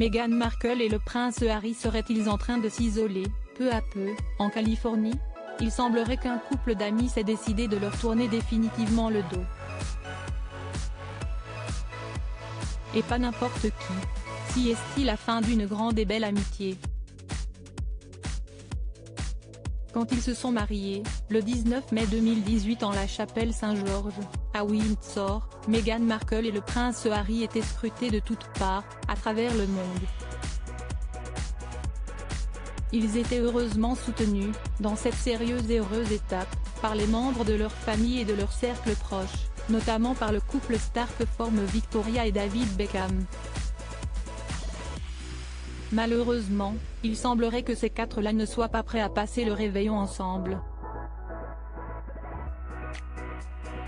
Meghan Markle et le prince Harry seraient-ils en train de s'isoler, peu à peu, en Californie? Il semblerait qu'un couple d'amis s'est décidé de leur tourner définitivement le dos. Et pas n'importe qui. Si est-il la fin d'une grande et belle amitié? Quand ils se sont mariés, le 19 mai 2018 en la chapelle Saint-Georges, à Windsor, Meghan Markle et le prince Harry étaient scrutés de toutes parts, à travers le monde. Ils étaient heureusement soutenus, dans cette sérieuse et heureuse étape, par les membres de leur famille et de leur cercle proche, notamment par le couple star que forment Victoria et David Beckham. Malheureusement, il semblerait que ces quatre-là ne soient pas prêts à passer le réveillon ensemble.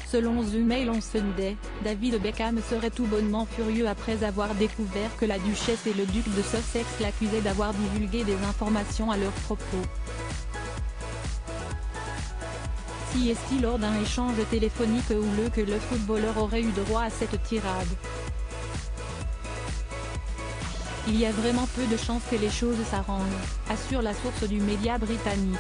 Selon The Mail on Sunday, David Beckham serait tout bonnement furieux après avoir découvert que la duchesse et le duc de Sussex l'accusaient d'avoir divulgué des informations à leur propos. Si est-il lors d'un échange téléphonique houleux que le footballeur aurait eu droit à cette tirade. Il y a vraiment peu de chances que les choses s'arrangent, assure la source du média britannique.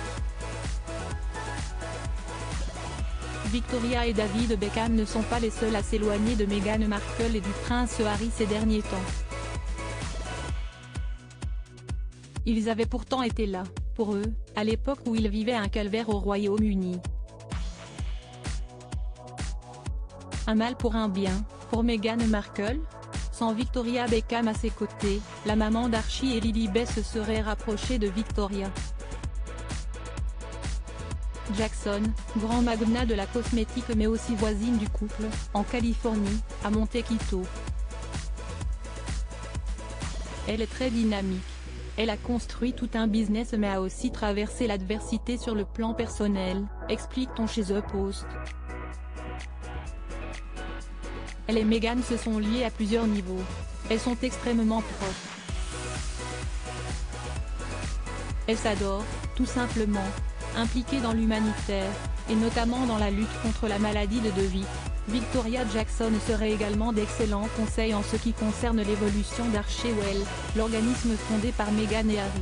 Victoria et David Beckham ne sont pas les seuls à s'éloigner de Meghan Markle et du prince Harry ces derniers temps. Ils avaient pourtant été là, pour eux, à l'époque où ils vivaient un calvaire au Royaume-Uni. Un mal pour un bien, pour Meghan Markle? Sans Victoria Beckham à ses côtés, la maman d'Archie et Lilibet se serait rapprochée de Victoria Jackson, grand magnat de la cosmétique mais aussi voisine du couple, en Californie, à Montequito. Elle est très dynamique. Elle a construit tout un business mais a aussi traversé l'adversité sur le plan personnel, explique-t-on chez The Post. Elle et Meghan se sont liées à plusieurs niveaux. Elles sont extrêmement proches. Elles s'adorent, tout simplement, impliquées dans l'humanitaire, et notamment dans la lutte contre la maladie de Vic. Victoria Jackson serait également d'excellents conseils en ce qui concerne l'évolution d'Archewell, l'organisme fondé par Meghan et Harry.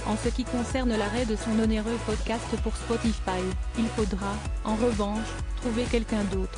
En ce qui concerne l'arrêt de son onéreux podcast pour Spotify, il faudra, en revanche, trouver quelqu'un d'autre.